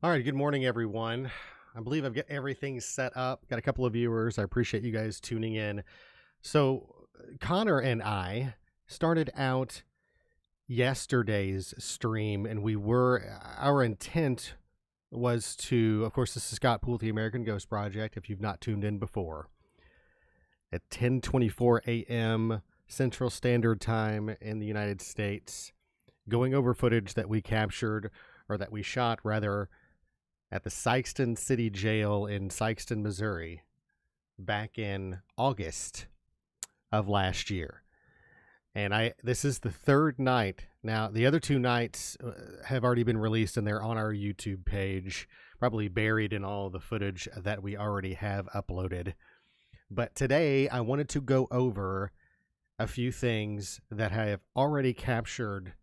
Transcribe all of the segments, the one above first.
All right, good morning, everyone. I believe I've got everything set up. Got a couple of viewers. I appreciate you guys tuning in. So, Connor and I started out yesterday's stream, and our intent was to, of course, this is Scott Poole, the American Ghost Project, if you've not tuned in before, at 10:24 a.m. Central Standard Time in the United States, going over footage that we captured, or that we shot, rather, at the Sikeston City Jail in Sikeston, Missouri, back in August of last year. And this is the third night. Now, the other two nights have already been released, and they're on our YouTube page, probably buried in all the footage that we already have uploaded. But today, I wanted to go over a few things that I have already captured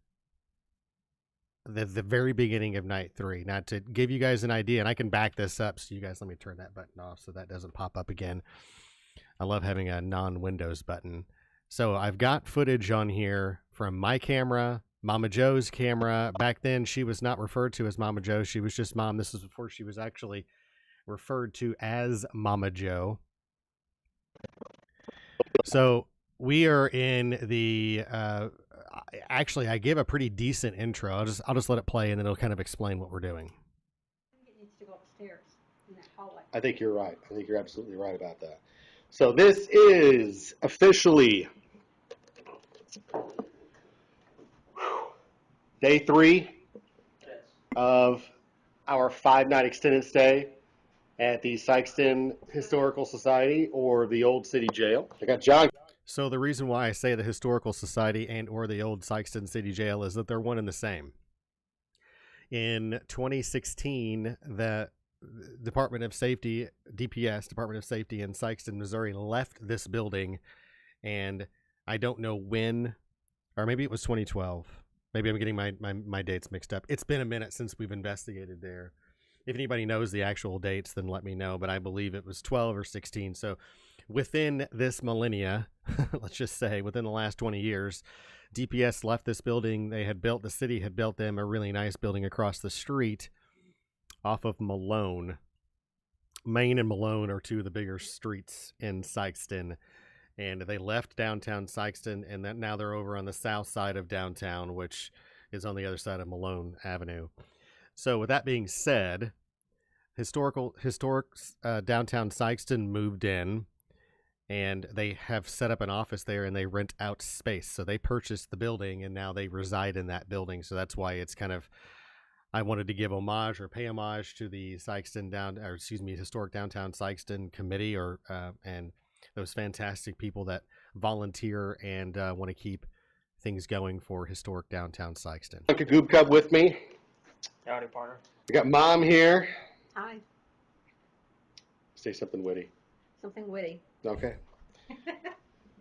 the very beginning of night 3. Now, to give you guys an idea, and I can back this up, so you guys, let me turn that button off so that doesn't pop up again. I love having a non-Windows button. So I've got footage on here from my camera, Mama Joe's camera. Back then, she was not referred to as Mama Joe. She was just Mom. This was before she was actually referred to as Mama Joe. So we are in the... actually, I gave a pretty decent intro. I'll just let it play, and then it'll kind of explain what we're doing. It needs to go upstairs in that hallway. I think you're right. I think you're absolutely right about that. So this is officially day 3 of our 5-night extended stay at the Sikeston Historical Society, or the Old City Jail. I got John. So the reason why I say the Historical Society and or the Old Sikeston City Jail is that they're one and the same. In 2016, the Department of Safety, DPS, Department of Safety in Sikeston, Missouri, left this building, and I don't know when, or maybe it was 2012. Maybe I'm getting my dates mixed up. It's been a minute since we've investigated there. If anybody knows the actual dates, then let me know, but I believe it was 12 or 16. So within this millennia, let's just say within the last 20 years, DPS left this building. The city had built them a really nice building across the street off of Malone. Main and Malone are two of the bigger streets in Sikeston. And they left downtown Sikeston, and now they're over on the south side of downtown, which is on the other side of Malone Avenue. So with that being said, historic downtown Sikeston moved in, and they have set up an office there, and they rent out space. So they purchased the building, and now they reside in that building. So that's why it's kind of, I wanted to give homage or pay homage to the Historic Downtown Sikeston committee, and those fantastic people that volunteer and want to keep things going for Historic Downtown Sikeston. Uncle Goob Cub with me. Howdy, partner. We got Mom here. Hi. Say something witty. Something witty. Okay.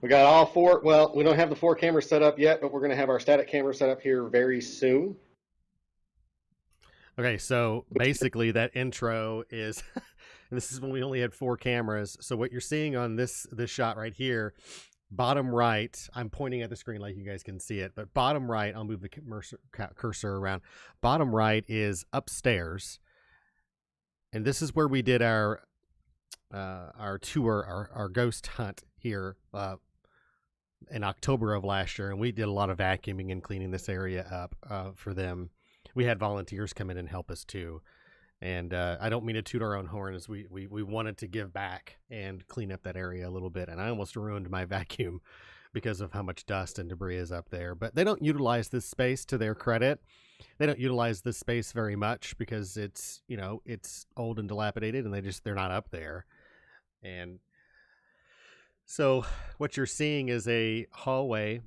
We got all 4. Well, we don't have the 4 cameras set up yet, but we're going to have our static camera set up here very soon. Okay, so basically that intro is, this is when we only had 4 cameras. So what you're seeing on this shot right here, bottom right, I'm pointing at the screen like you guys can see it, but bottom right, I'll move the cursor around. Bottom right is upstairs, and this is where we did our tour, our ghost hunt here in October of last year, and we did a lot of vacuuming and cleaning this area up for them. We had volunteers come in and help us too. And I don't mean to toot our own horn, as we wanted to give back and clean up that area a little bit. And I almost ruined my vacuum because of how much dust and debris is up there. But they don't utilize this space, to their credit. They don't utilize this space very much because it's old and dilapidated, and they're not up there. And so what you're seeing is a hallway.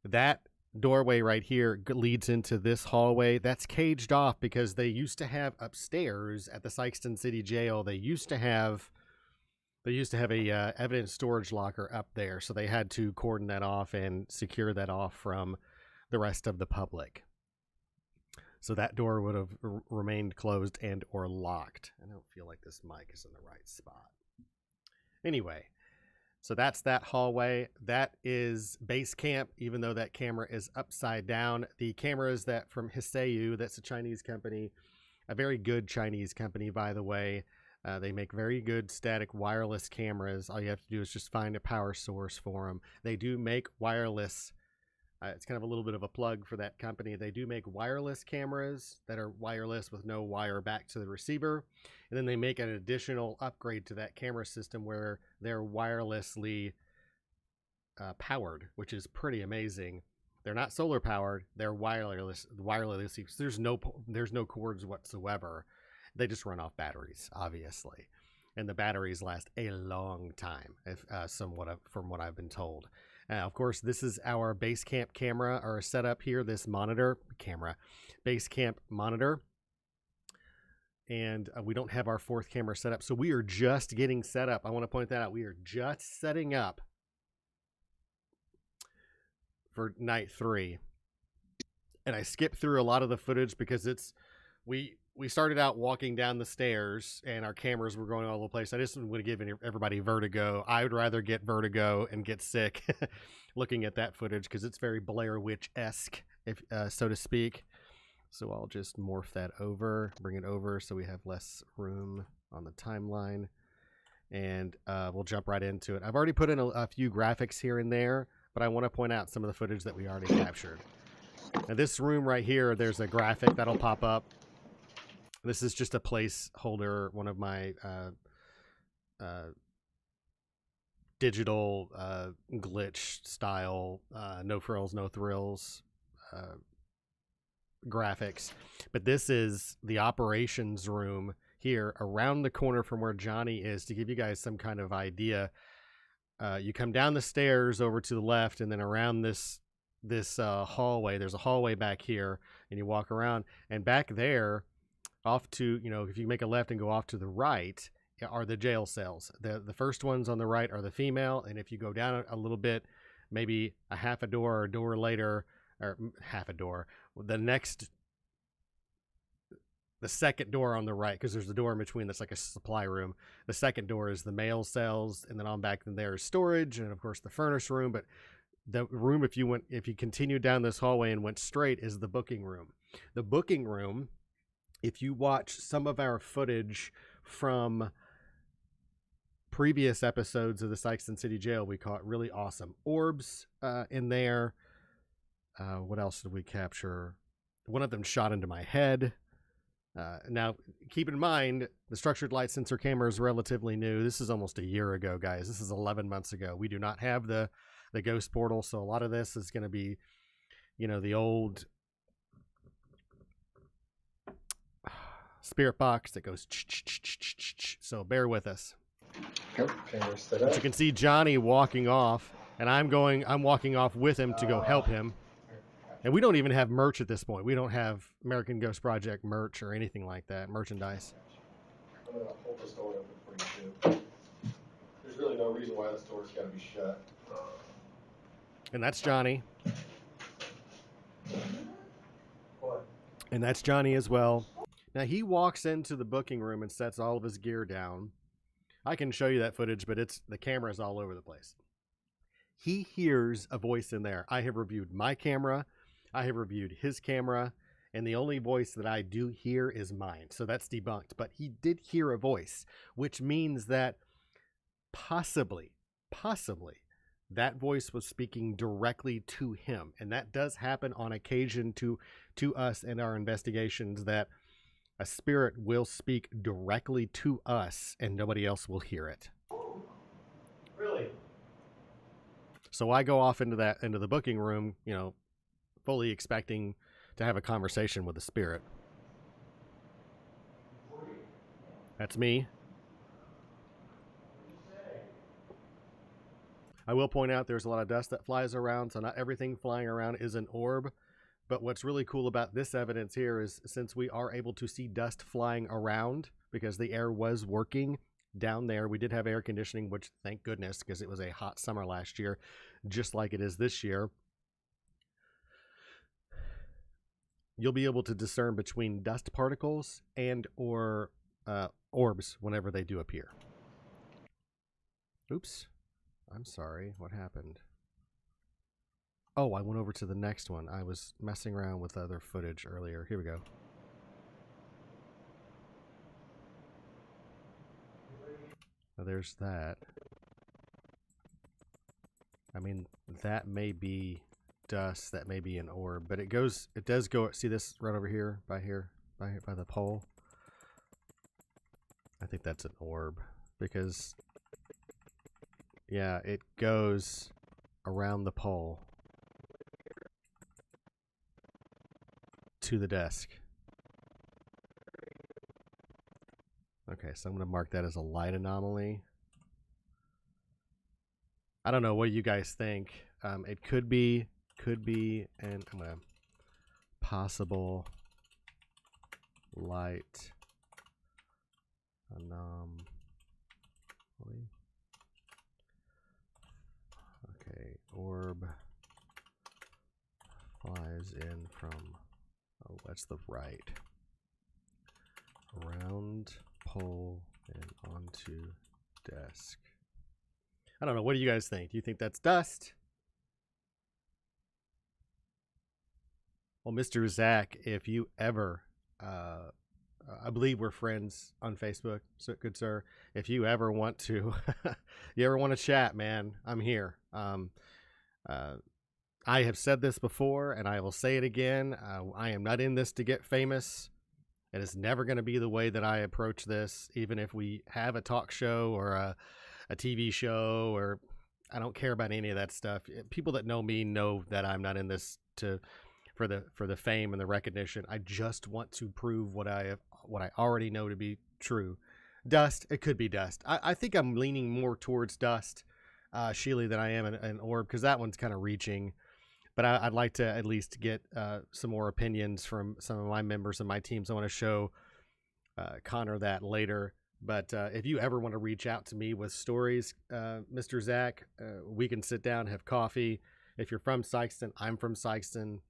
That doorway right here leads into this hallway. That's caged off because they used to have upstairs at the Sikeston City Jail, they used to have a evidence storage locker up there, so they had to cordon that off and secure that off from the rest of the public. So that door would have remained closed and or locked. I don't feel like this mic is in the right spot. Anyway, so that's that hallway. That is base camp, even though that camera is upside down. The cameras that from Hiseu, that's a Chinese company, a very good Chinese company, by the way. They make very good static wireless cameras. All you have to do is just find a power source for them. They do make wireless. It's kind of a little bit of a plug for that company. They do make wireless cameras that are wireless with no wire back to the receiver. And then they make an additional upgrade to that camera system where they're wirelessly powered, which is pretty amazing. They're not solar powered. They're wireless. There's no cords whatsoever. They just run off batteries, obviously, and the batteries last a long time, from what I've been told. Of course, this is our base camp camera or setup here. This base camp monitor, and we don't have our fourth camera set up, so we are just getting set up. I want to point that out. We are just setting up for night 3, and I skipped through a lot of the footage because we started out walking down the stairs and our cameras were going all over the place. I just want to give everybody vertigo. I would rather get vertigo and get sick looking at that footage because it's very Blair Witch-esque, if so to speak. So I'll just morph that over, bring it over so we have less room on the timeline, and we'll jump right into it. I've already put in a few graphics here and there, but I want to point out some of the footage that we already captured. Now this room right here, there's a graphic that'll pop up. This is just a placeholder, one of my digital glitch style, no frills, no thrills graphics. But this is the operations room here around the corner from where Johnny is, to give you guys some kind of idea. You come down the stairs over to the left and then around this hallway. There's a hallway back here, and you walk around, and back there off to, if you make a left and go off to the right, are the jail cells. The first ones on the right are the female, and if you go down a little bit, maybe a half a door or a door later, or half a door, the second door on the right, because there's a door in between that's like a supply room. The second door is the male cells, and then on back then there is storage, and of course the furnace room. But the room, if you continue down this hallway and went straight, is the booking room. The booking room, if you watch some of our footage from previous episodes of the Sikeston City Jail, we caught really awesome orbs in there. What else did we capture? One of them shot into my head. Now, keep in mind, the structured light sensor camera is relatively new. This is almost a year ago, guys. This is 11 months ago. We do not have the ghost portal, so a lot of this is going to be, the old spirit box that goes so bear with us. But you can see Johnny walking off, and I'm walking off with him to go help him. And we don't even have merch at this point. We don't have American Ghost Project merch or anything like that, merchandise. I'm going to hold this door open for you, too. There's really no reason why this door's got to be shut. And that's Johnny. What? And that's Johnny as well. Now, he walks into the booking room and sets all of his gear down. I can show you that footage, but the camera's all over the place. He hears a voice in there. I have reviewed my camera. I have reviewed his camera. And the only voice that I do hear is mine. So that's debunked. But he did hear a voice, which means that possibly, that voice was speaking directly to him. And that does happen on occasion to us in our investigations, that a spirit will speak directly to us and nobody else will hear it. Really? So I go off into the booking room, fully expecting to have a conversation with the spirit. That's me. I will point out there's a lot of dust that flies around, so not everything flying around is an orb. But what's really cool about this evidence here is, since we are able to see dust flying around because the air was working down there, we did have air conditioning, which thank goodness, because it was a hot summer last year, just like it is this year. You'll be able to discern between dust particles and or orbs whenever they do appear. Oops. I'm sorry. What happened? Oh, I went over to the next one. I was messing around with other footage earlier. Here we go. There's that. I mean, that may be dust, that may be an orb, but it does go, see this right over here, by the pole? I think that's an orb, because, yeah, it goes around the pole to the desk. Okay, so I'm going to mark that as a light anomaly. I don't know what you guys think. It could be, and I'm going to possible light anomaly. Okay, orb flies in from, oh, that's the right. Around pole and onto desk. I don't know. What do you guys think? Do you think that's dust? Well, Mr. Zach, if you ever, I believe we're friends on Facebook, so good sir. If you ever want to, you ever want to chat, man, I'm here. I have said this before, and I will say it again. I am not in this to get famous. It is never going to be the way that I approach this, even if we have a talk show or a TV show, or I don't care about any of that stuff. People that know me know that I'm not in this for the fame and the recognition. I just want to prove what I already know to be true. Dust, it could be dust. I think I'm leaning more towards dust, Sheely, than I am an orb, because that one's kind of reaching. But I'd like to at least get some more opinions from some of my members of my teams. I want to show Connor that later. But if you ever want to reach out to me with stories, Mr. Zach, we can sit down, have coffee. If you're from Sikeston, I'm from Sikeston.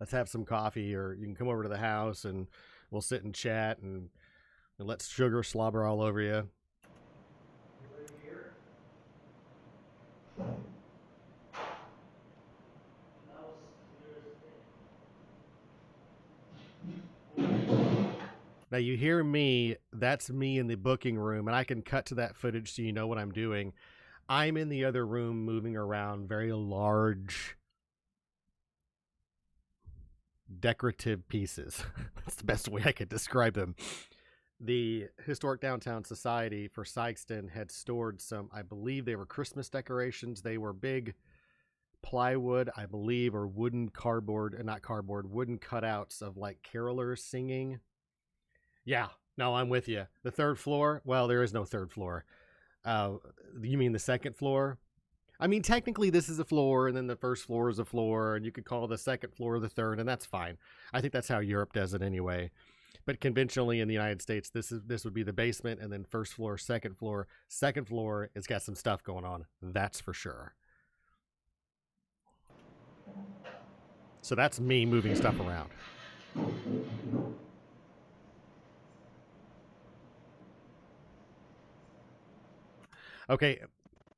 Let's have some coffee, or you can come over to the house and we'll sit and chat and let sugar slobber all over you. Now you hear me, that's me in the booking room, and I can cut to that footage so you know what I'm doing. I'm in the other room moving around very large decorative pieces. That's the best way I could describe them. The Historic Downtown Society for Sikeston had stored some, I believe they were Christmas decorations. They were big plywood, I believe, or wooden wooden cutouts of like carolers singing. Yeah, no, I'm with you. The third floor? Well, there is no third floor. You mean the second floor? I mean, technically this is a floor, and then the first floor is a floor, and you could call the second floor the third, and that's fine. I think that's how Europe does it anyway. But conventionally in the United States, this would be the basement, and then first floor, second floor. Second floor, it's got some stuff going on. That's for sure. So that's me moving stuff around. Okay,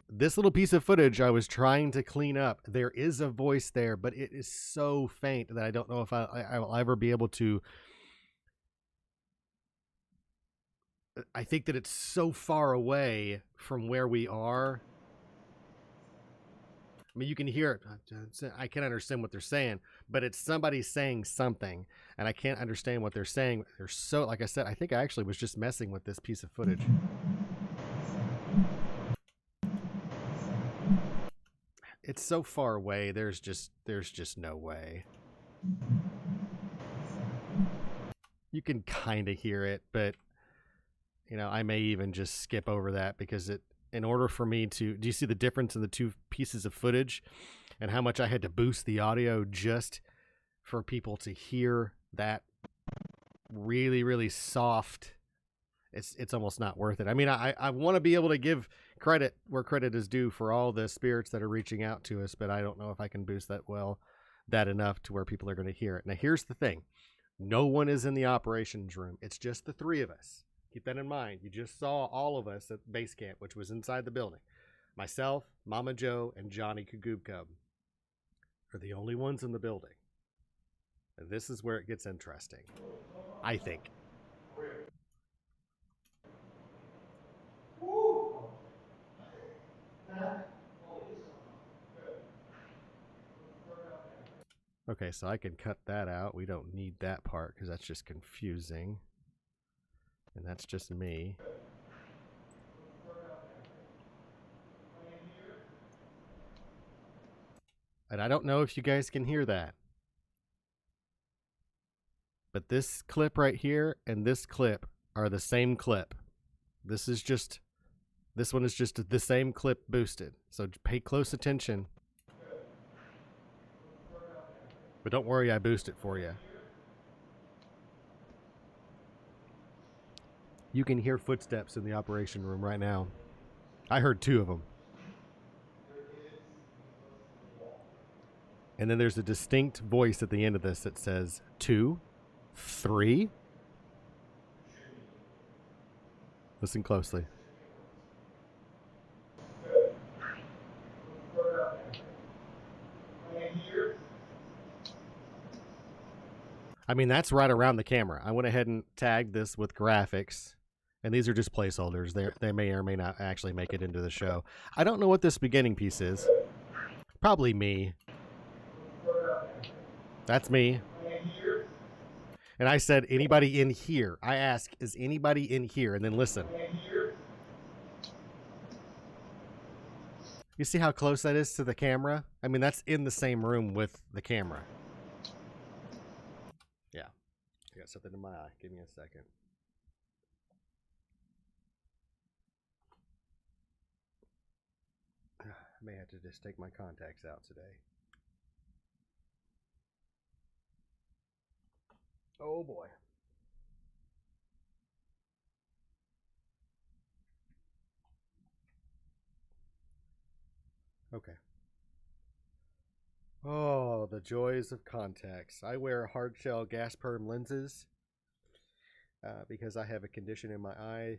this little piece of footage I was trying to clean up. There is a voice there, but it is so faint that I don't know if I will ever be able to. I think that it's so far away from where we are. I mean, you can hear it. I can't understand what they're saying, but it's somebody saying something, and I can't understand what they're saying. They're so, like I said, I think I actually was just messing with this piece of footage. It's so far away. There's just no way. You can kind of hear it, but you know, I may even just skip over that because in order for me to, do you see the difference in the two pieces of footage and how much I had to boost the audio just for people to hear that really, really soft? It's almost not worth it. I mean, I want to be able to give credit where credit is due for all the spirits that are reaching out to us, but I don't know if I can boost that enough to where people are going to hear it. Now, here's the thing. No one is in the operations room. It's just the three of us. Keep that in mind. You just saw all of us at base camp, which was inside the building. Myself, Mama Joe, and Johnny Kagoob Cub are the only ones in the building. And this is where it gets interesting, I think. Okay, so I can cut that out. We don't need that part because that's just confusing. And that's just me. And I don't know if you guys can hear that. But this clip right here and this clip are the same clip. This one is just the same clip boosted. So pay close attention. But don't worry, I boost it for you. You can hear footsteps in the operation room right now. I heard 2 of them. And then there's a distinct voice at the end of this that says 2, 3. Listen closely. I mean, that's right around the camera. I went ahead and tagged this with graphics. And these are just placeholders. They may or may not actually make it into the show. I don't know what this beginning piece is. Probably me. That's me. And I said, anybody in here? I ask, is anybody in here? And then listen. You see how close that is to the camera? I mean, that's in the same room with the camera. Yeah. I got something in my eye. Give me a second. I may have to just take my contacts out today. Oh boy. Okay. Oh, the joys of contacts. I wear hard shell gas perm lenses because I have a condition in my eye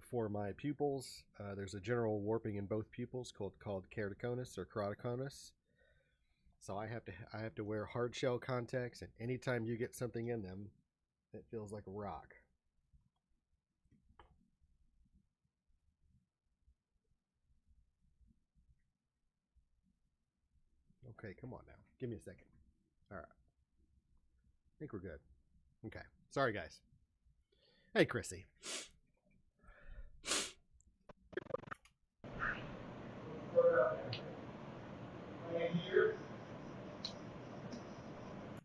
for my pupils. There's a general warping in both pupils called keratoconus or keratoconus. So I have to wear hard shell contacts, and anytime you get something in them, it feels like a rock. Okay, come on now. Give me a second. All right. I think we're good. Okay. Sorry, guys. Hey, Chrissy.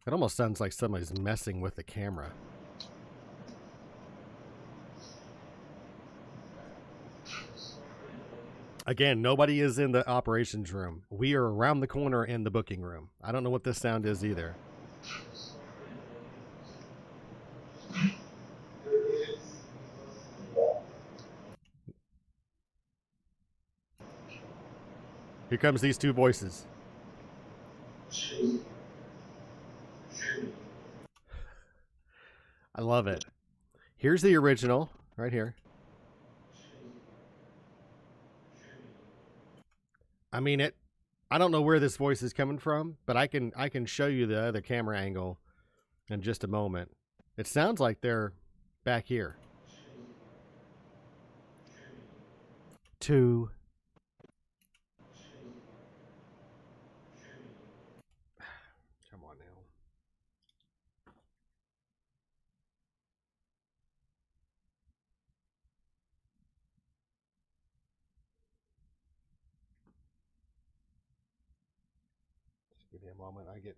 It almost sounds like somebody's messing with the camera. Again, nobody is in the operations room. We are around the corner in the booking room. I don't know what this sound is either. Here comes these 2 voices. I love it. Here's the original right here. I mean it. I don't know where this voice is coming from, but I can show you the other camera angle in just a moment. It sounds like they're back here. 2. Come on now. Just give me a moment. I get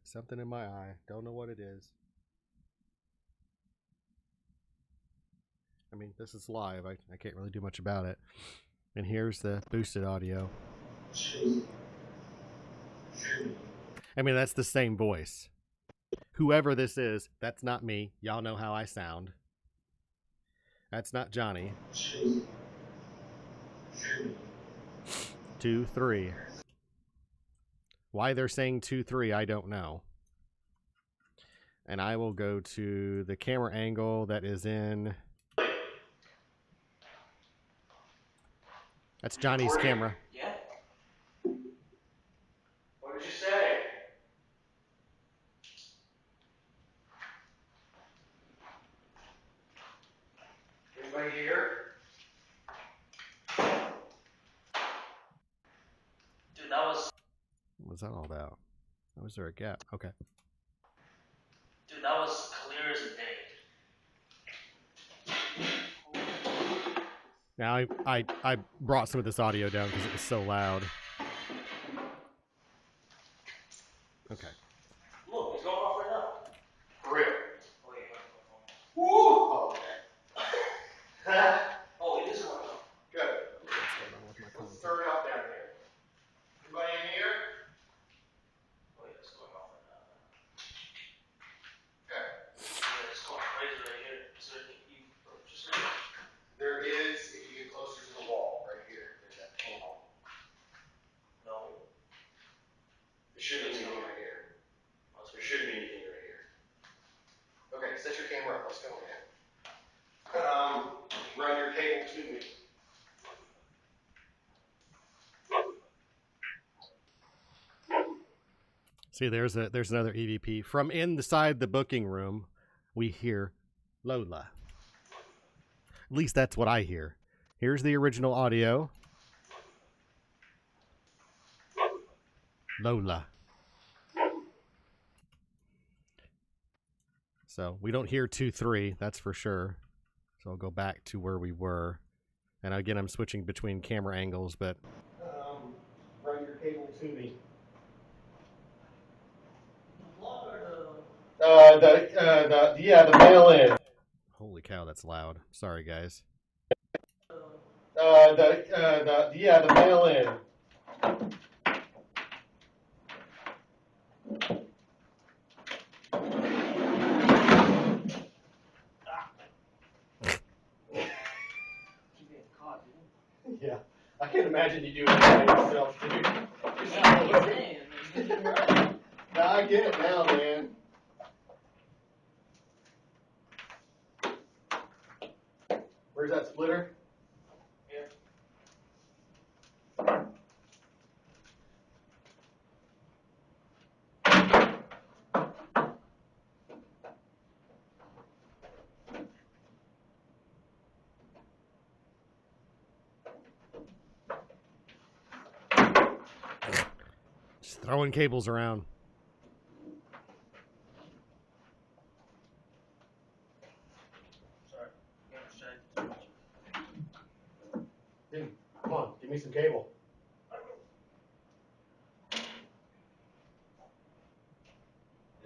something in my eye. Don't know what it is. I mean, this is live. I can't really do much about it. And here's the boosted audio. I mean, that's the same voice. Whoever this is, that's not me. Y'all know how I sound. That's not Johnny. 2, 3. Why they're saying 2, 3, I don't know. And I will go to the camera angle that is in... That's Johnny's camera. Yeah. What did you say? Anybody here? Dude, that was. What's that all about? Was there a gap? Okay. Dude, that was clear as a day. Now I brought some of this audio down because it was so loud. Okay. Look, it's going off right now. For real. Oh, yeah. Woo! Oh, okay. Oh, it is going off. Good. What's going on with my Let's start it off down here. Anybody in here? Oh, yeah, it's going off right now. Okay. Yeah, it's going crazy right here. Is there anything you just There is, if you get closer to the wall, right here, there's that panel. No. There shouldn't be anything right here. There shouldn't be anything right here. Okay, set your camera up. Let's go, man. Run your cable to me. See, there's another EVP. From inside the booking room, we hear Lola. At least that's what I hear. Here's the original audio. Lola. So we don't hear 2-3, that's for sure. So I'll go back to where we were. And again, I'm switching between camera angles, but run your cable to me. The mail-in. Holy cow, that's loud. Sorry, guys. The mail-in. Yeah, I can't imagine you doing that by yourself, dude. No, I get it now, man. Where's that splitter? Here. Just throwing cables around. Sorry. Dude, come on, give me some cable. Yeah,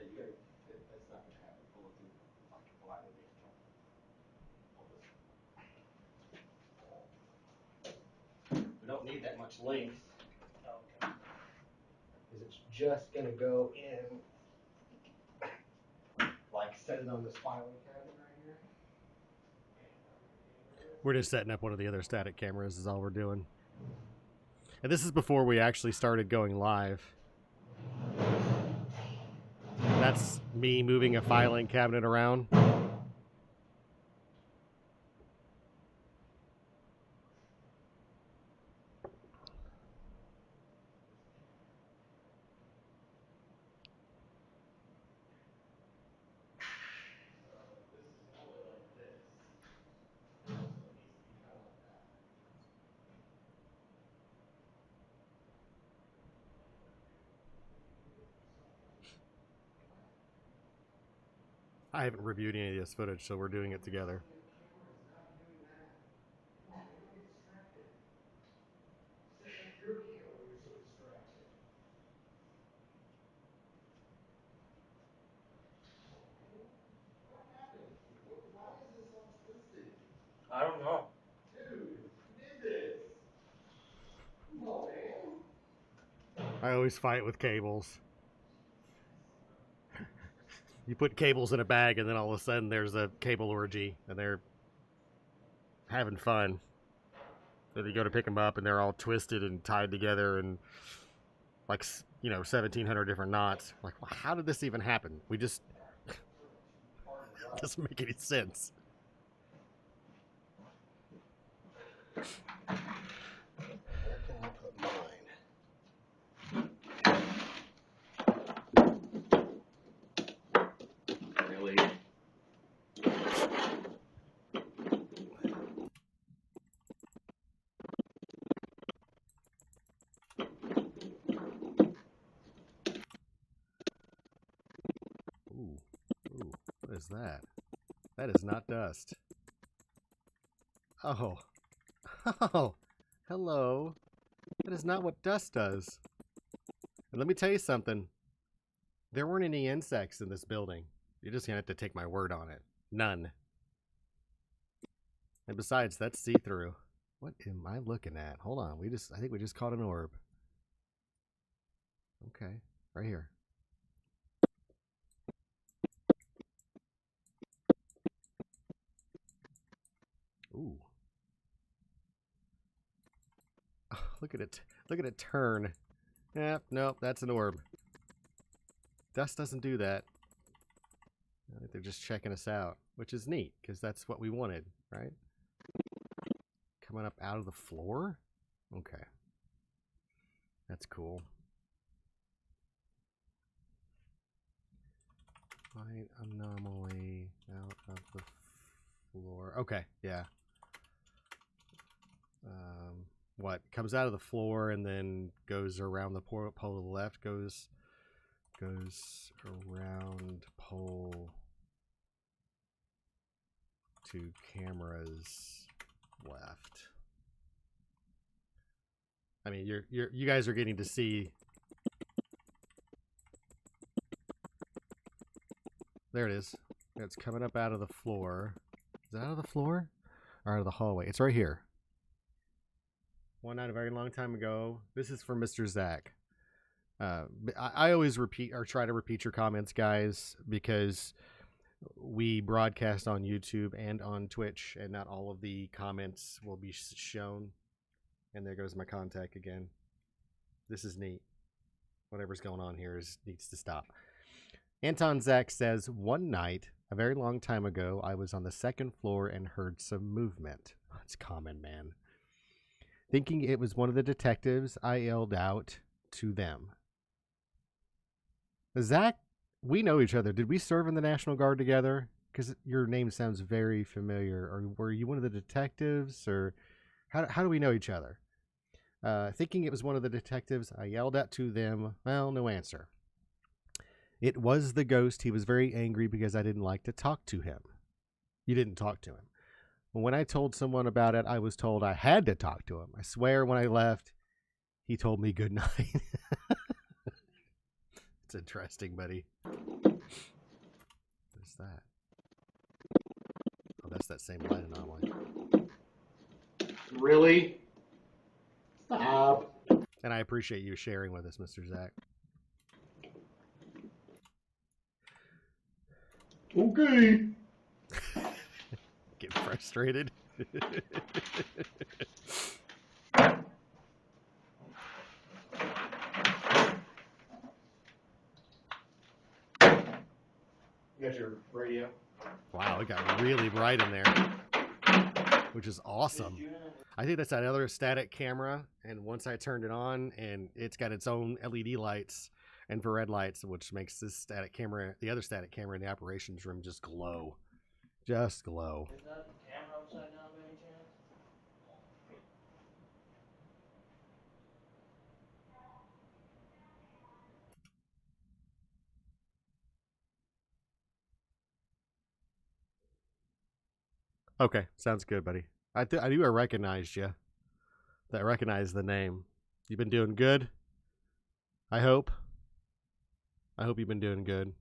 you gotta, that's not gonna happen. Pull it through like blindly. We don't need that much length. Okay. Because it's just gonna go in, like set it on this filing cabinet right here. We're just setting up one of the other static cameras is all we're doing. And this is before we actually started going live. That's me moving a filing cabinet around. I haven't reviewed any of this footage, so we're doing it together. I don't know. Dude, who did this? Come on, man. I always fight with cables. You put cables in a bag and then all of a sudden there's a cable orgy and they're having fun. So you go to pick them up and they're all twisted and tied together and like, 1,700 different knots. Like, well, how did this even happen? We just doesn't make any sense. Where can I put mine? Really? is that? That is not dust. Oh. Oh. Hello. That is not what dust does. And let me tell you something. There weren't any insects in this building. You're just going to have to take my word on it. None. And besides, that's see-through. What am I looking at? Hold on. I think we just caught an orb. Okay. Right here. Ooh. Oh, look at it. Look at it turn. Yep, nope, that's an orb. Dust doesn't do that. I think they're just checking us out, which is neat, because that's what we wanted, right? Coming up out of the floor? Okay. That's cool. Light anomaly out of the floor. Okay, yeah. What? Comes out of the floor and then goes around the pole to the left, goes around pole to camera's left. I mean, you guys are getting to see. There it is. It's coming up out of the floor. Is it out of the floor or out of the hallway? It's right here. One night a very long time ago. This is from Mr. Zach. I always repeat or try to repeat your comments, guys, because we broadcast on YouTube and on Twitch, and not all of the comments will be shown. And there goes my contact again. This is neat. Whatever's going on here needs to stop. Anton Zach says, one night, a very long time ago, I was on the second floor and heard some movement. It's common, man. Thinking it was one of the detectives, I yelled out to them. Zach, we know each other. Did we serve in the National Guard together? Because your name sounds very familiar. Or were you one of the detectives? Or how do we know each other? Thinking it was one of the detectives, I yelled out to them. Well, no answer. It was the ghost. He was very angry because I didn't like to talk to him. You didn't talk to him. When I told someone about it, I was told I had to talk to him. I swear when I left, he told me good night. It's interesting, buddy. What's that? Oh, that's that same light anomaly. Really? Stop. And I appreciate you sharing with us, Mr. Zach. Okay. Get frustrated. You got your radio? Wow, it got really bright in there, which is awesome. I think that's that other static camera, and once I turned it on, and it's got its own LED lights, infrared lights, which makes this static camera, the other static camera in the operations room, just glow. Just glow. Is that camera upside down by any chance? Okay, sounds good, buddy. I knew I recognized you. I recognize the name. You've been doing good? I hope. I hope you've been doing good.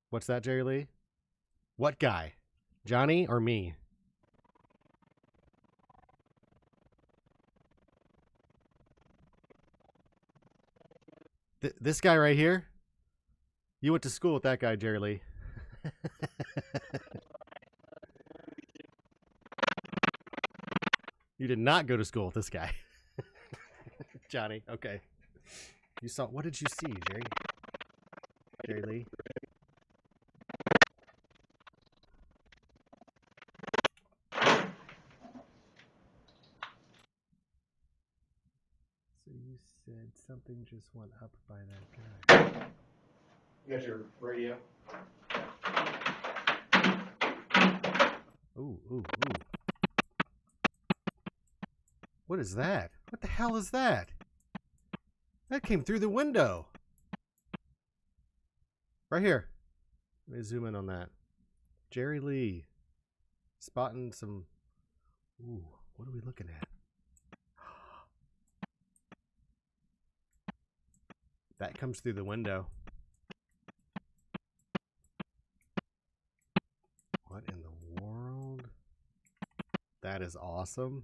What's that, Jerry Lee? What guy? Johnny or me? This guy right here? You went to school with that guy, Jerry Lee. You did not go to school with this guy. Johnny, okay. You saw, what did you see, Jerry? Jerry Lee? So you said something just went up by that guy. You got your radio? Ooh, ooh, ooh. What is that? What the hell is that? That came through the window. Right here. Let me zoom in on that. Jerry Lee. Spotting some... Ooh, what are we looking at? That comes through the window. What in the world? That is awesome.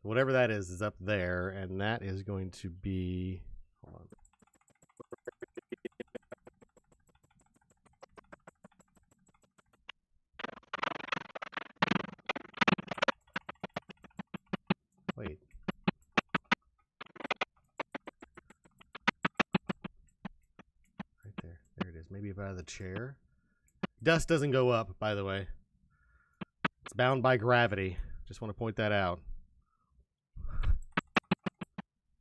Whatever that is up there, and that is going to be... Hold on. Wait. Right there. There it is. Maybe by the chair. Dust doesn't go up, by the way. It's bound by gravity. Just want to point that out.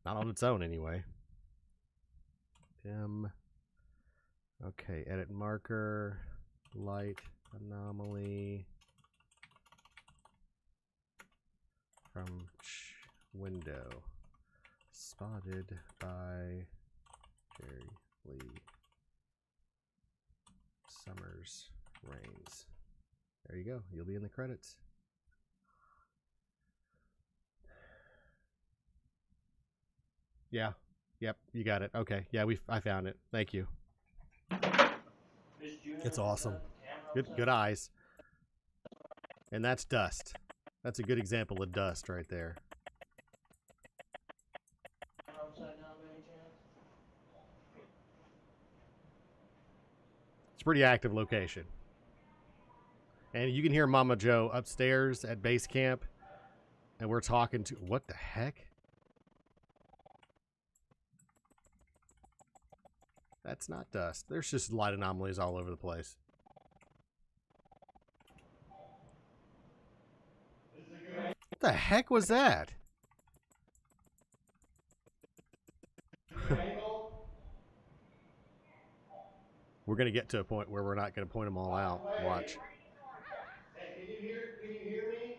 Not on its own, anyway. Dim. Okay, edit marker. Light anomaly. From window. Spotted by Jerry Lee. Summers Rains. There you go. You'll be in the credits. Yeah. Yep. You got it. Okay. Yeah. I found it. Thank you. It's awesome. Good eyes. And that's dust. That's a good example of dust right there. It's a pretty active location. And you can hear Mama Joe upstairs at base camp. And we're talking to... What the heck? That's not dust. There's just light anomalies all over the place. What the heck was that? We're going to get to a point where we're not going to point them all out. Watch. Hey, can you hear me?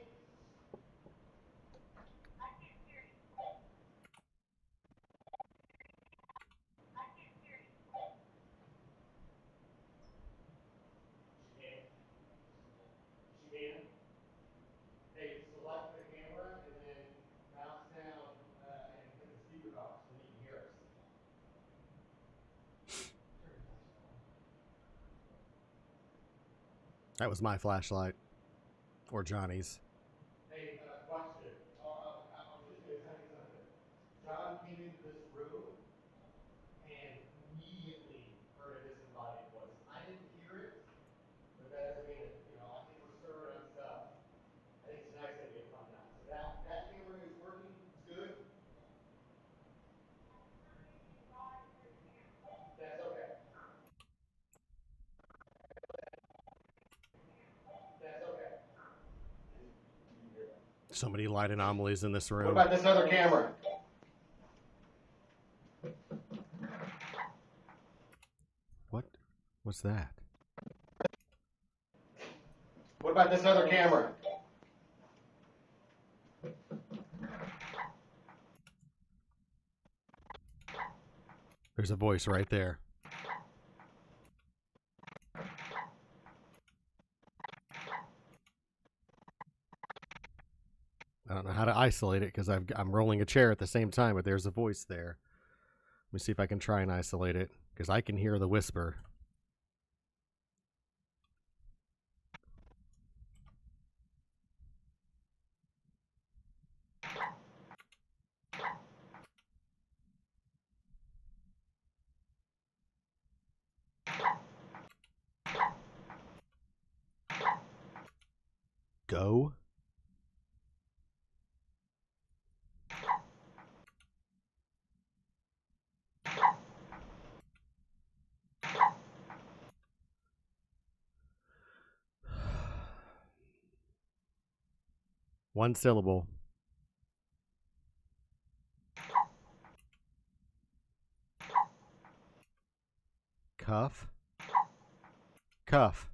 Hey, select the camera and then mouse down and hit the speaker box so that you can hear us. That was my flashlight. Or Johnny's. Hey, watch this. I'm just going to tell you something. John came into this room and immediately heard a disembodied voice. I didn't hear it, but that doesn't mean that, I think we're stirring up stuff. I think tonight's going to be a fun night. So that camera is working. It's good. That's okay. That's okay. So many light anomalies in this room. What about this other camera? What's that? What about this other camera? There's a voice right there. I don't know how to isolate it because I'm rolling a chair at the same time, but there's a voice there. Let me see if I can try and isolate it because I can hear the whisper. Go. One syllable. Cuff. Cuff.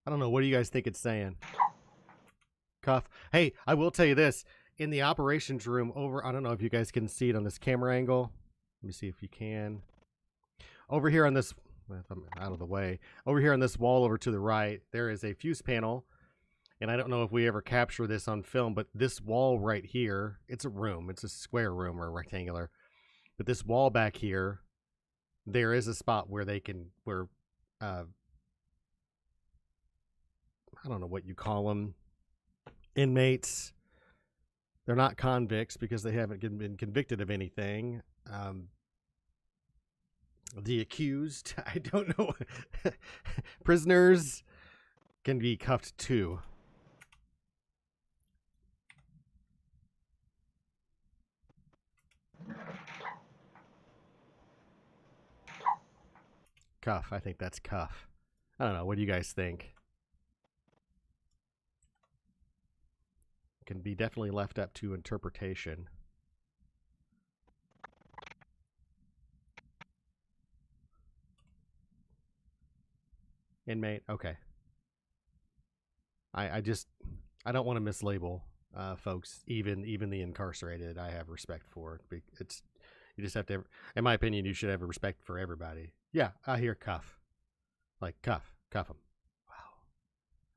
I don't know. What do you guys think it's saying? Cuff. Hey, I will tell you this. In the operations room over, I don't know if you guys can see it on this camera angle. Let me see if you can. over here on this, if I'm out of the way, over here on this wall over to the right, there is a fuse panel. And I don't know if we ever capture this on film, but this wall right here, it's a room. It's a square room or rectangular. But this wall back here, there is a spot where they can, where, I don't know what you call them, inmates. They're not convicts because they haven't been convicted of anything. The accused, I don't know. Prisoners can be cuffed too. Cuff. I think that's cuff. I don't know. What do you guys think? Can be definitely left up to interpretation. Inmate. Okay. I don't want to mislabel folks, even the incarcerated. I have respect for it. It's, you just have to, in my opinion, you should have a respect for everybody. Yeah, I hear cuff. Like cuff them. Wow.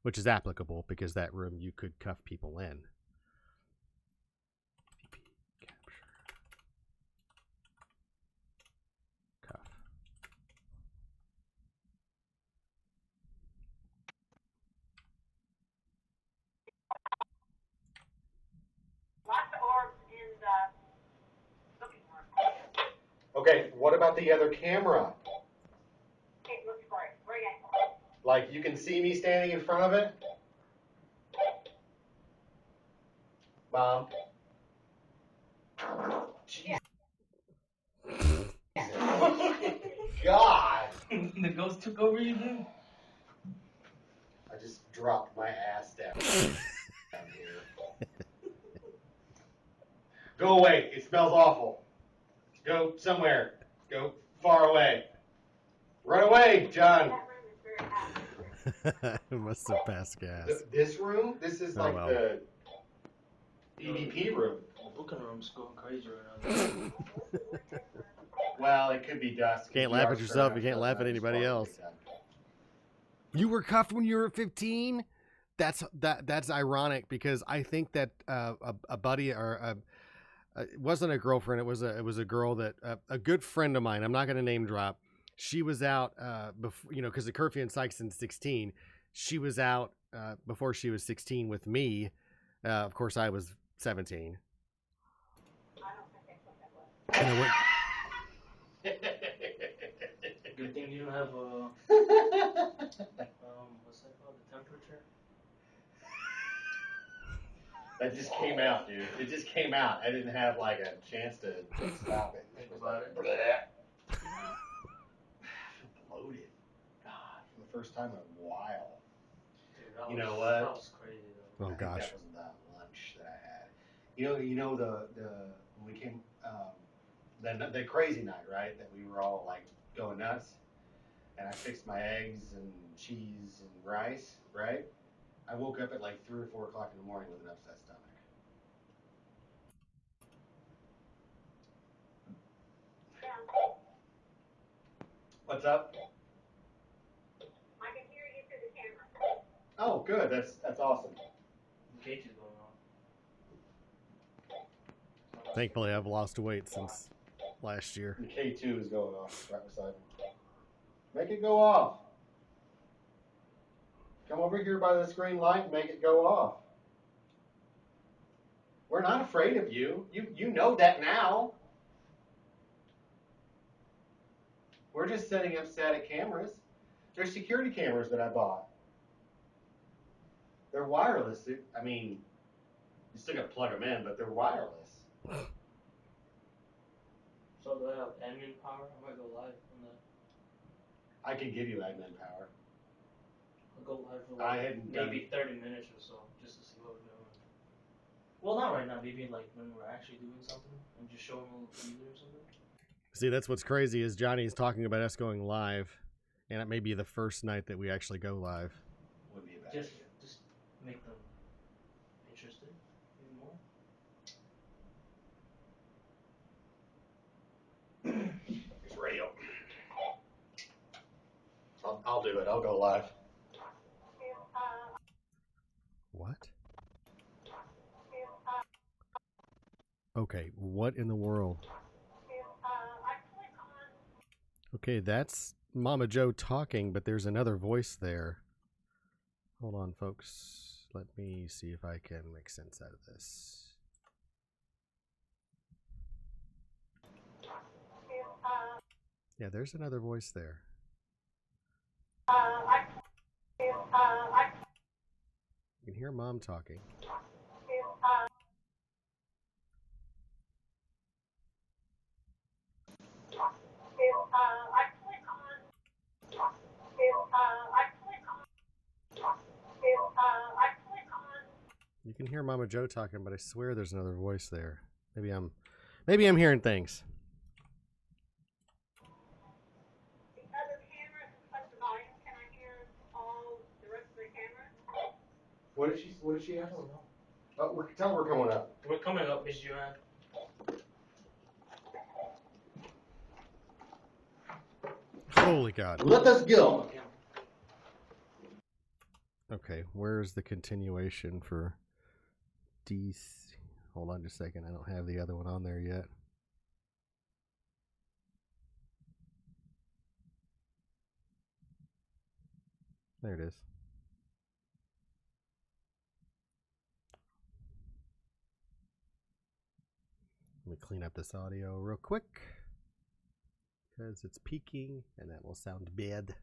Which is applicable because that room you could cuff people in. Capture. Cuff. Lots of orbs in the looking room. Okay, what about the other camera? It looks great. Great angle. Like, you can see me standing in front of it? Mom? Yeah. God! The ghost took over you, dude? I just dropped my ass down here. Go away. It smells awful. Go somewhere. Go far away. Run away, John. That room is very active. It must have passed gas. This room? This is like the EVP room. The booking room's going crazy right now. Well, it could be dusk. Can't laugh at yourself. You can't laugh at anybody else. You were cuffed when you were 15? That's ironic because I think that a buddy or it wasn't a girlfriend. It was a girl that a good friend of mine. I'm not going to name drop. She was out before, you know, because the curfew in Sikeston 16. She was out before she was 16 with me. Of course, I was 17. I don't think that's what that was. And I went, Good thing you don't have what's that called? The temperature? That just came out, dude. It just came out. I didn't have like a chance to stop it. Think about it. I feel bloated. God, for the first time in a while. Dude, You know that what? was crazy though. oh I think gosh. that was the lunch that I had. You know the when we came the crazy night, right? That we were all like going nuts, and I fixed my eggs and cheese and rice, right? I woke up at like 3 or 4 o'clock in the morning with an upset stomach. What's up? I can hear you through the camera. Oh, good. That's awesome. The cage is going on. Thankfully, I've lost weight since last year. The K2 is going off right beside me. Make it go off. Come over here by the screen light and make it go off. We're not afraid of you. You know that now. We're just setting up static cameras. They're security cameras that I bought. They're wireless. I mean, you still got to plug them in, but they're wireless. So do I have admin power? I might go live on that. I can give you admin power. I'll go live for I like hadn't maybe 30 minutes or so, just to see what we're doing. Well, not right now. Maybe like when we're actually doing something and just show them a little teaser or something. See, that's what's crazy is Johnny's talking about us going live, and it may be the first night that we actually go live. Would be a bad Just idea. make them interested even more. It's radio. it. I'll go live. What? Okay, what in the world? Okay, that's Mama Joe talking, but there's another voice there. Hold on, folks. Let me see if I can make sense out of this. Yeah, there's another voice there. You can hear Mom talking. You can hear Mama Joe talking, but I swear there's another voice there. Maybe I'm hearing things. The other cameras plus the volume, can I hear all the rest of the cameras? What did she ask? Oh, tell her we're coming up. We're coming up, Miss Joanne. Holy God. Let us go. Okay, where's the continuation for DC? Hold on just a second. I don't have the other one on there yet. There it is. Let me clean up this audio real quick because it's peaking and that will sound bad.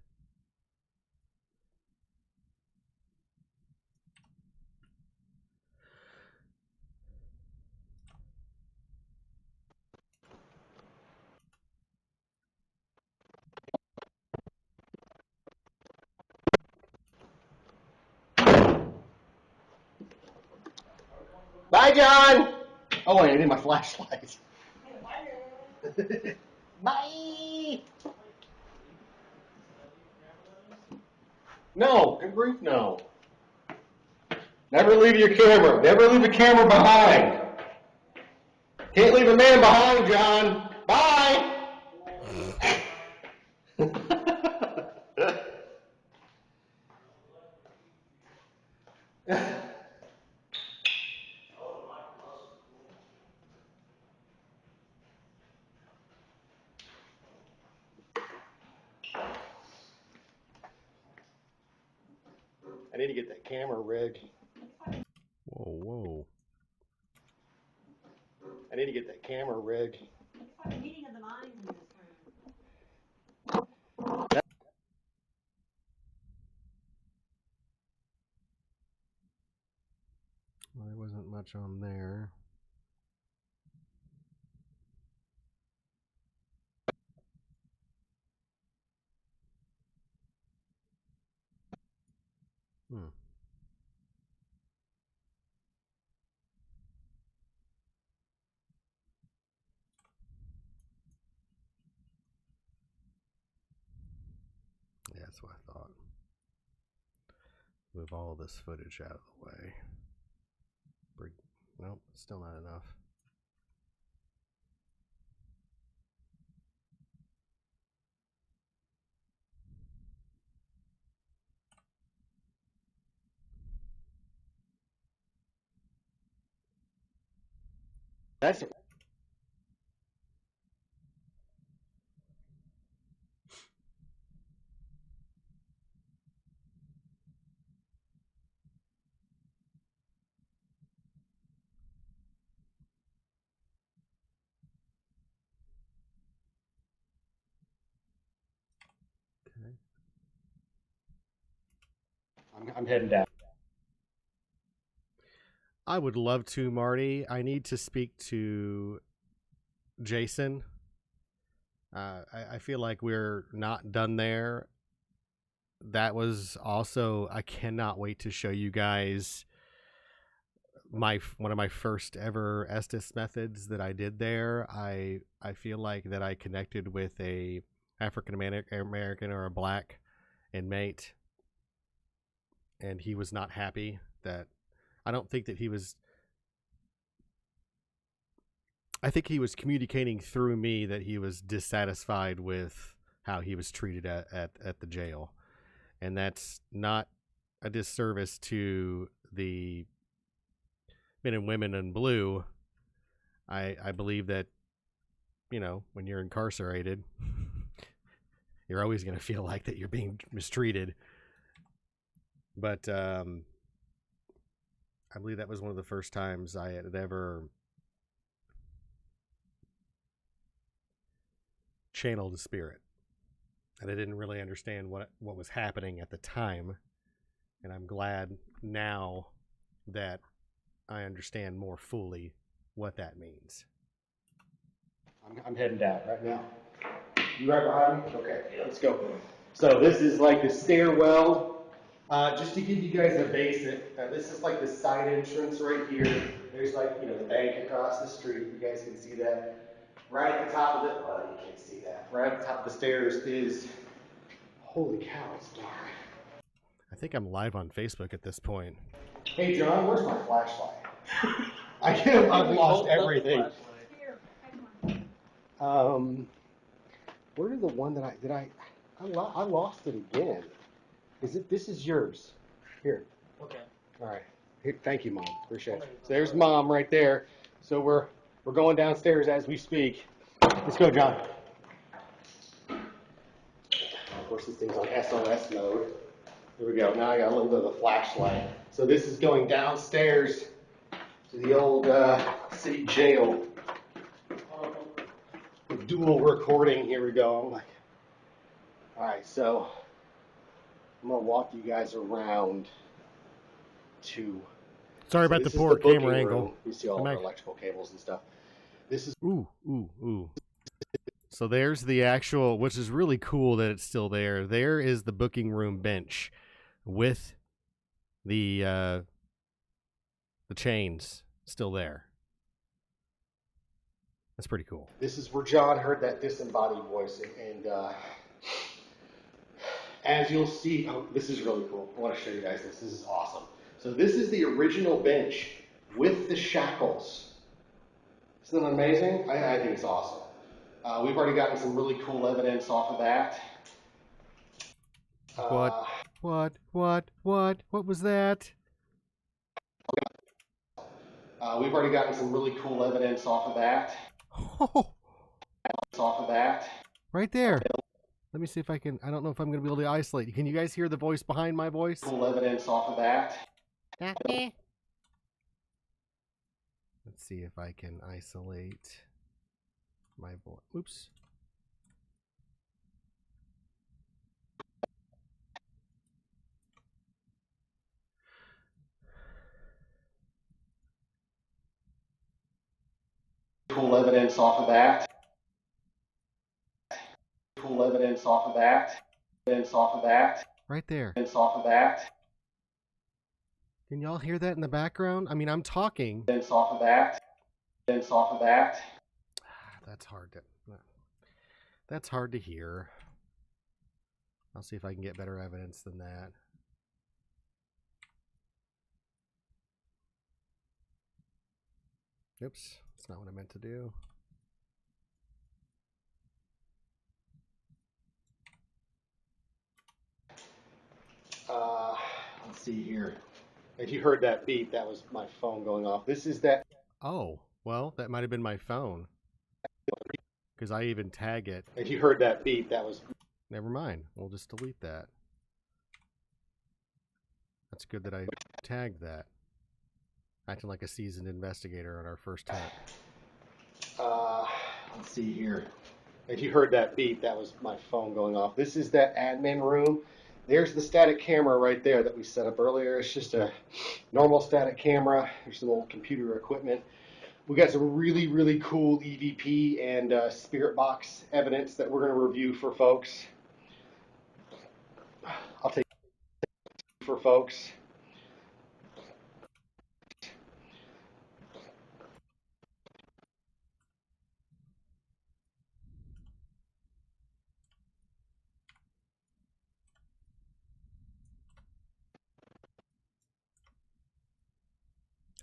Bye, John. Oh wait, I need my flashlight. Bye. No, good grief, no. Never leave your camera. Never leave a camera behind. Can't leave a man behind, John. Bye. I need to get that camera rigged. Whoa. I need to get that camera rigged. It's like a meeting of the minds in this room. Well, there wasn't much on there. Yeah, that's what I thought. Move all of this footage out of the way. Nope, still not enough. That's Okay. I'm heading down. I would love to, Marty. I need to speak to Jason. I feel like we're not done there. That was also, I cannot wait to show you guys one of my first ever Estes methods that I did there. I feel like that I connected with a African American or a black inmate, and he was not happy. That I don't think that he was. I think he was communicating through me that he was dissatisfied with how he was treated at the jail. and that's not a disservice to the men and women in blue. I believe that, you know, when you're incarcerated, you're always going to feel like that you're being mistreated. But I believe that was one of the first times I had ever channeled a spirit. And I didn't really understand what was happening at the time. And I'm glad now that I understand more fully what that means. I'm heading down right now. You right behind me? Okay, let's go. So this is like the stairwell. Just to give you guys a basic, this is like the side entrance right here. There's like, you know, the bank across the street. You guys can see that. Right at the top of it, well, you can't see that. Right at the top of the stairs is, holy cow, it's dark. I think I'm live on Facebook at this point. Hey John, where's my flashlight? I've lost everything. Where did the one that I lost it again? This is yours. Here. Okay. All right. Here, thank you, Mom. Appreciate it. So there's Mom right there. So we're going downstairs as we speak. Let's go, John. Of course, this thing's on SOS mode. Here we go. Now I got a little bit of a flashlight. So this is going downstairs to the old city jail. Dual recording. Here we go. All right, so I'm gonna walk you guys around to. Sorry about the poor camera angle. You see all our electrical cables and stuff. This is ooh. So there's the actual, which is really cool that it's still there. There is the booking room bench with the chains still there. That's pretty cool. This is where John heard that disembodied voice, and as you'll see, this is really cool. I want to show you guys this. This is awesome. So this is the original bench with the shackles. Isn't that amazing? I think it's awesome. We've already gotten some really cool evidence off of that. What was that? We've already gotten some really cool evidence off of that. Off of that. Right there. Let me see if I can. I don't know if I'm going to be able to isolate. Can you guys hear the voice behind my voice? Cool evidence off of that. Let's see if I can isolate my voice. Oops. Cool evidence off of that. Cool evidence off of that. Evidence off of that. Right there. Evidence off of that. Can y'all hear that in the background? I mean, I'm talking. Evidence off of that. Evidence off of that. That's hard to hear. I'll see if I can get better evidence than that. Oops, that's not what I meant to do. Let's see here. If you heard that beep, that was my phone going off. This is that. Oh, well, that might have been my phone. Because I even tag it. If you heard that beep, that was. Never mind. We'll just delete that. That's good that I tagged that. Acting like a seasoned investigator on our first time. Let's see here. If you heard that beep, that was my phone going off. This is that admin room. There's the static camera right there that we set up earlier. It's just a normal static camera. There's some old computer equipment. We got some really, really cool EVP and spirit box evidence that we're going to review for folks. I'll take for folks.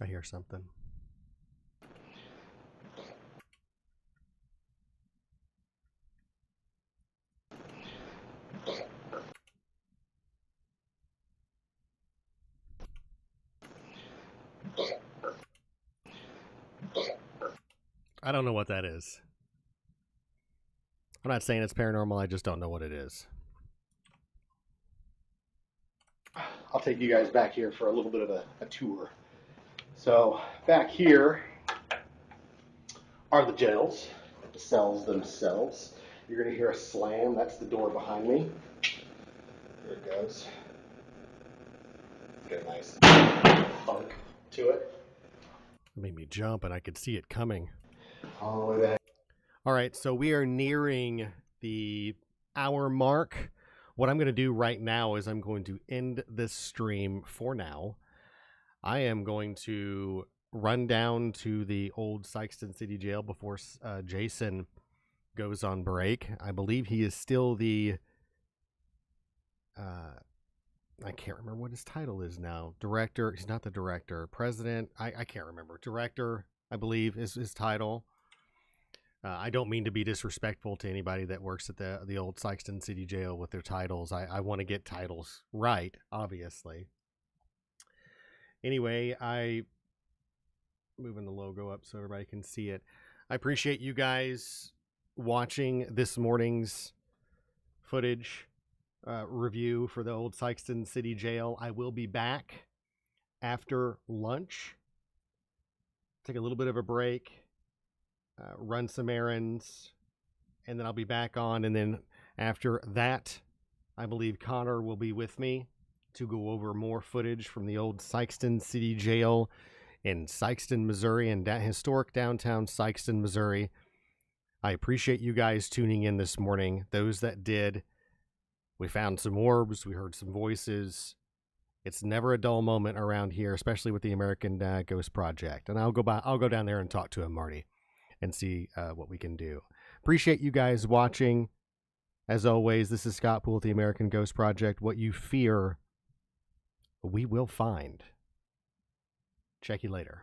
I hear something. I don't know what that is. I'm not saying it's paranormal. I just don't know what it is. I'll take you guys back here for a little bit of a tour. So back here are the jails, the cells themselves. You're going to hear a slam. That's the door behind me. There it goes. It's got a nice funk to it. It made me jump, and I could see it coming. All the way back. All right, so we are nearing the hour mark. What I'm going to do right now is I'm going to end this stream for now. I am going to run down to the Old Sikeston City Jail before Jason goes on break. I believe he is still the... I can't remember what his title is now. Director. He's not the director. President. I can't remember. Director, I believe, is his title. I don't mean to be disrespectful to anybody that works at the Old Sikeston City Jail with their titles. I want to get titles right, obviously. Anyway, moving the logo up so everybody can see it. I appreciate you guys watching this morning's footage review for the Old Sikeston City Jail. I will be back after lunch. Take a little bit of a break. Run some errands, and then I'll be back on. And then after that, I believe Connor will be with me to go over more footage from the Old Sikeston City Jail in Sikeston, Missouri, and historic downtown Sikeston, Missouri. I appreciate you guys tuning in this morning. Those that did, we found some orbs, we heard some voices. It's never a dull moment around here, especially with the American Ghost Project. And I'll go down there and talk to him, Marty, and see what we can do. Appreciate you guys watching. As always, this is Scott Poole with the American Ghost Project. What you fear, we will find. Check you later.